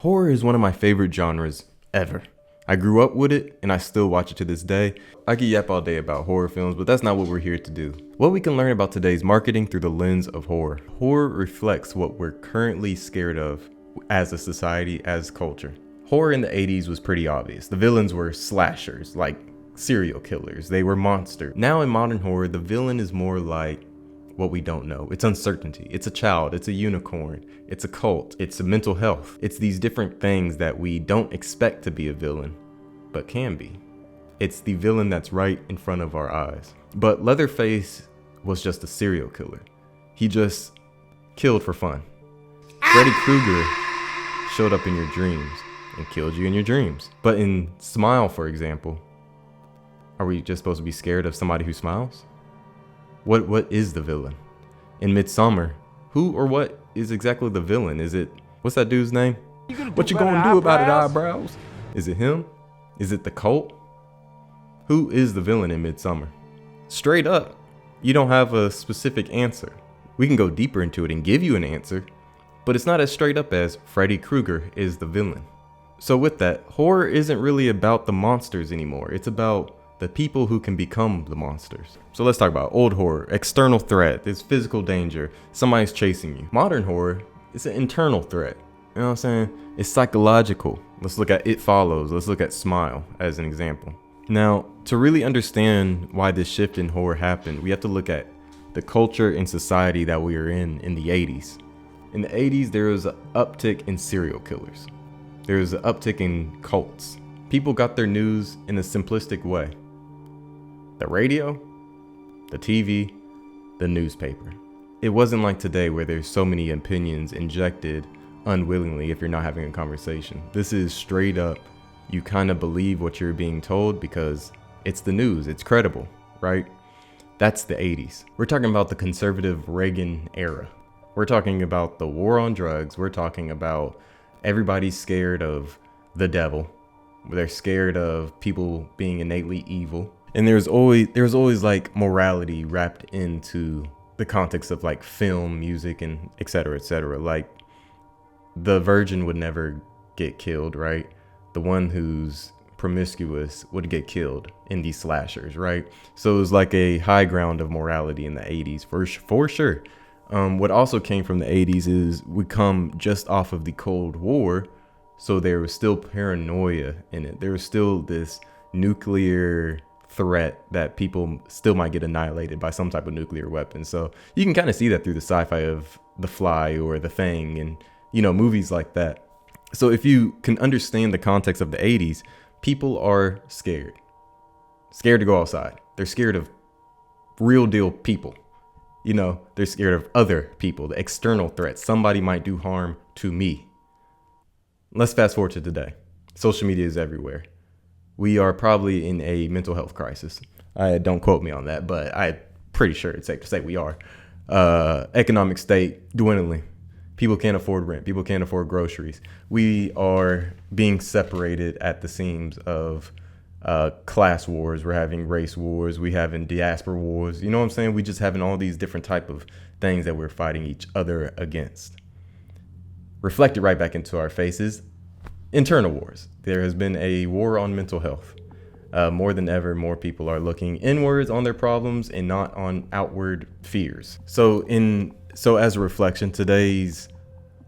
Horror is one of my favorite genres ever. I grew up with it and I still watch it to this day. I could yap all day about horror films, but that's not what we're here to do. What we can learn about today's marketing through the lens of horror. Horror reflects what we're currently scared of as a society, as culture. Horror in the 80s was pretty obvious. The villains were slashers, like serial killers. They were monsters. Now in modern horror, the villain is more like what we don't know. It's uncertainty. It's a child. It's a unicorn. It's a cult. It's a mental health. It's these different things that we don't expect to be a villain, but can be. It's the villain that's right in front of our eyes. But Leatherface was just a serial killer. He just killed for fun. Freddy Krueger showed up in your dreams and killed you in your dreams. But in Smile, for example, are we just supposed to be scared of somebody who smiles? What is the villain? In Midsommar, who or what is exactly the villain? Is it, what's that dude's name? What you gonna do about it, eyebrows? Is it him? Is it the cult? Who is the villain in Midsommar? Straight up, you don't have a specific answer. We can go deeper into it and give you an answer, but it's not as straight up as Freddy Krueger is the villain. So with that, horror isn't really about the monsters anymore. It's about the people who can become the monsters. So let's talk about old horror. External threat, there's physical danger, somebody's chasing you. Modern horror, it's an internal threat. You know what I'm saying? It's psychological. Let's look at It Follows. Let's look at Smile as an example. Now, to really understand why this shift in horror happened, we have to look at the culture and society that we were in the 80s. In the 80s, there was an uptick in serial killers. There was an uptick in cults. People got their news in a simplistic way. The radio, the TV, the newspaper. It wasn't like today where there's so many opinions injected unwillingly if you're not having a conversation. This is straight up, you kind of believe what you're being told because it's the news, it's credible, right? That's the 80s. We're talking about the conservative Reagan era. We're talking about the war on drugs. We're talking about everybody's scared of the devil. They're scared of people being innately evil. And there's always like morality wrapped into the context of like film, music, and et cetera, et cetera. Like the virgin would never get killed, right? The one who's promiscuous would get killed in these slashers, right? So it was like a high ground of morality in the 80s for sure. What also came from the 80s is we come just off of the Cold War. So there was still paranoia in it. There was still this nuclear threat that people still might get annihilated by some type of nuclear weapon. So you can kind of see that through the sci-fi of The Fly or The Thing and, you know, movies like that. So if you can understand the context of the 80s, people are scared to go outside. They're scared of real deal people. You know, they're scared of other people, the external threats. Somebody might do harm to me. Let's fast forward to today. Social media is everywhere. We are probably in a mental health crisis. Don't quote me on that, but I'm pretty sure it's safe to say we are. Economic state dwindling. People can't afford rent. People can't afford groceries. We are being separated at the seams of class wars. We're having race wars. We having diaspora wars. You know what I'm saying? We just having all these different type of things that we're fighting each other against. Reflected right back into our faces, internal wars. There has been a war on mental health. More than ever, more people are looking inwards on their problems and not on outward fears. So as a reflection, today's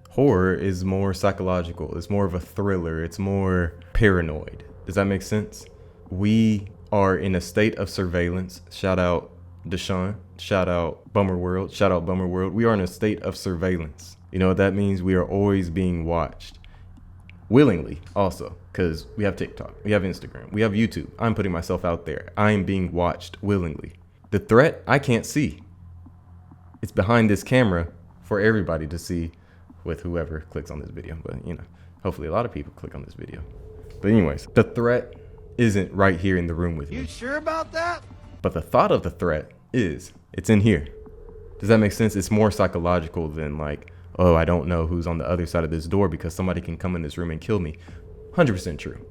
horror is more psychological. It's more of a thriller. It's more paranoid. Does that make sense? We are in a state of surveillance. Shout out Deshaun. Shout out Bummer World. Shout out Bummer World. We are in a state of surveillance. You know what that means? We are always being watched. Willingly also, because we have TikTok, we have Instagram, we have YouTube. I'm putting myself out there. I am being watched willingly. The threat, I can't see. It's behind this camera for everybody to see with whoever clicks on this video. But, you know, hopefully a lot of people click on this video. But anyways, the threat isn't right here in the room with me. You sure about that? But the thought of the threat it's in here. Does that make sense? It's more psychological than like, oh, I don't know who's on the other side of this door because somebody can come in this room and kill me. 100% true.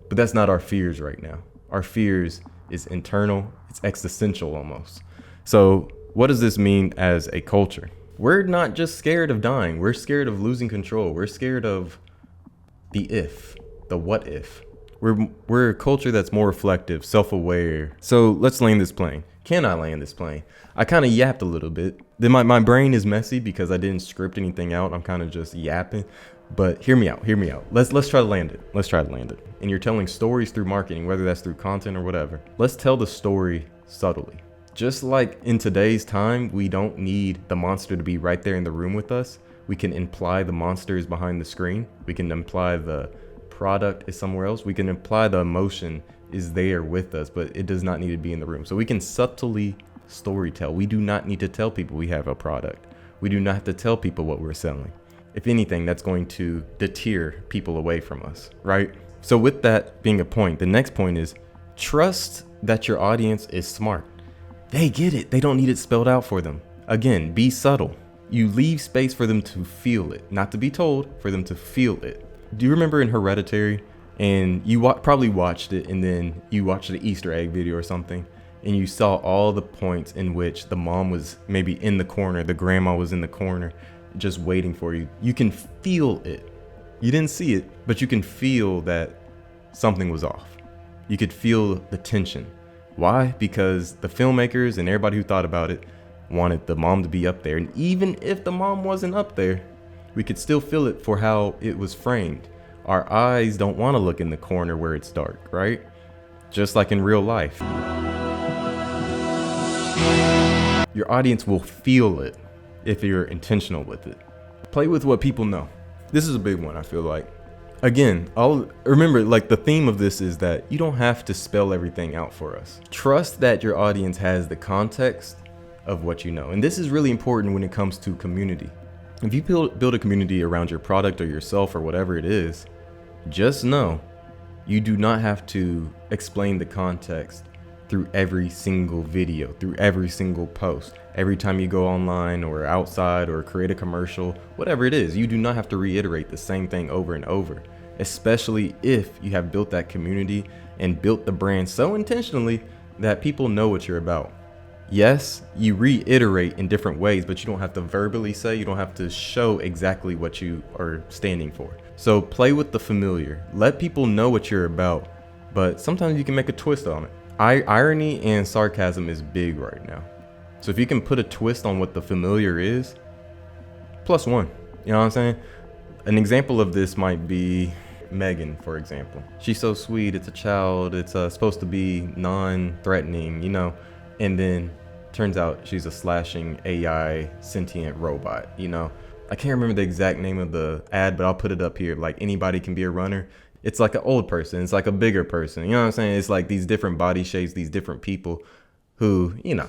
But that's not our fears right now. Our fears is internal. It's existential almost. So what does this mean as a culture? We're not just scared of dying. We're scared of losing control. We're scared of the what if. We're a culture that's more reflective, self-aware. So let's land this plane. Can I land this plane? I kind of yapped a little bit. Then my brain is messy because I didn't script anything out. I'm kind of just yapping. But hear me out. Let's try to land it. And you're telling stories through marketing, whether that's through content or whatever. Let's tell the story subtly. Just like in today's time, we don't need the monster to be right there in the room with us. We can imply the monster is behind the screen. We can imply the product is somewhere else. We can imply the emotion is there with us, but it does not need to be in the room. So we can subtly storytell. We do not need to tell people we have a product. We do not have to tell people what we're selling. If anything, that's going to deter people away from us, right? So with that being a point, the next point is trust that your audience is smart. They get it. They don't need it spelled out for them. Again, be subtle. You leave space for them to feel it, not to be told, for them to feel it. Do you remember in Hereditary, and you probably watched it, and then you watched the Easter egg video or something, and you saw all the points in which the mom was maybe in the corner, the grandma was in the corner, just waiting for you. You can feel it. You didn't see it, but you can feel that something was off. You could feel the tension. Why? Because the filmmakers and everybody who thought about it wanted the mom to be up there. And even if the mom wasn't up there, we could still feel it for how it was framed. Our eyes don't want to look in the corner where it's dark, right? Just like in real life. Your audience will feel it if you're intentional with it. Play with what people know. This is a big one, I feel like. Again, remember, like, the theme of this is that you don't have to spell everything out for us. Trust that your audience has the context of what you know. And this is really important when it comes to community. If you build a community around your product or yourself or whatever it is, just know you do not have to explain the context through every single video, through every single post. Every time you go online or outside or create a commercial, whatever it is, you do not have to reiterate the same thing over and over, especially if you have built that community and built the brand so intentionally that people know what you're about. Yes, you reiterate in different ways, but you don't have to verbally say, you don't have to show exactly what you are standing for. So play with the familiar. Let people know what you're about, but sometimes you can make a twist on it. Irony and sarcasm is big right now. So if you can put a twist on what the familiar is, +1. You know what I'm saying? An example of this might be Megan, for example. She's so sweet, it's a child, it's supposed to be non-threatening, you know, and then turns out she's a slashing AI sentient robot, you know. I can't remember the exact name of the ad, but I'll put it up here. Like, anybody can be a runner. It's like an old person, it's like a bigger person, you know what I'm saying? It's like these different body shapes, these different people who, you know,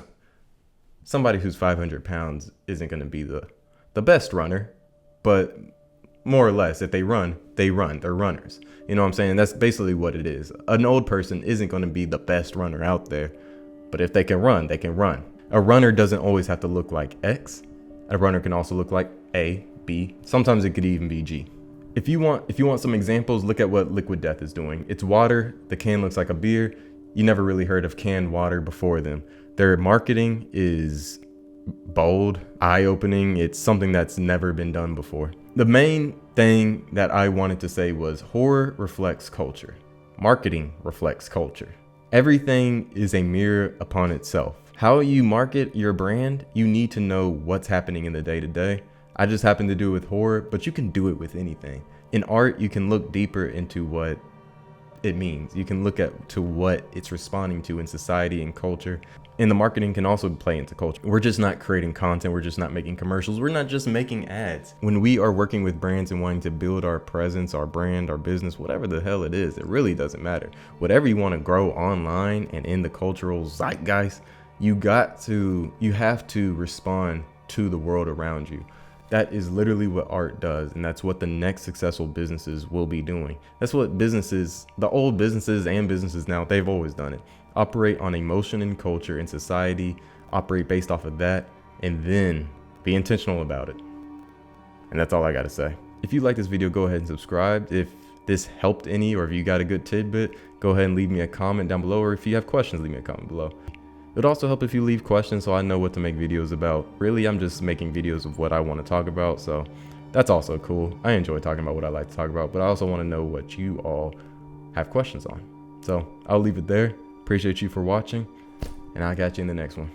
somebody who's 500 pounds isn't going to be the best runner, but more or less, if they run, they're runners. You know what I'm saying? That's basically what it is. An old person isn't going to be the best runner out there, but if they can run, they can run. A runner doesn't always have to look like X. A runner can also look like A, B. Sometimes it could even be G. If you want some examples, look at what Liquid Death is doing. It's water. The can looks like a beer. You never really heard of canned water before them. Their marketing is bold, eye-opening. It's something that's never been done before. The main thing that I wanted to say was horror reflects culture. Marketing reflects culture. Everything is a mirror upon itself. How you market your brand, you need to know what's happening in the day-to-day. I just happen to do it with horror, but you can do it with anything. In art, you can look deeper into what it means. You can look to what it's responding to in society and culture. And the marketing can also play into culture. We're just not creating content. We're just not making commercials. We're not just making ads. When we are working with brands and wanting to build our presence, our brand, our business, whatever the hell it is, it really doesn't matter. Whatever you want to grow online and in the cultural zeitgeist, you have to respond to the world around you. That is literally what art does, and that's what the next successful businesses will be doing. That's what businesses, the old businesses and businesses now, they've always done it. Operate on emotion and culture and society, operate based off of that, and then be intentional about it. And that's all I gotta say. If you like this video, go ahead and subscribe. If this helped any, or if you got a good tidbit, go ahead and leave me a comment down below, or if you have questions, leave me a comment below. It would also help if you leave questions so I know what to make videos about. Really, I'm just making videos of what I want to talk about, so That's also cool. I enjoy talking about what I like to talk about, but I also want to know what you all have questions on. So I'll leave it there. Appreciate you for watching, and I'll catch you in the next one.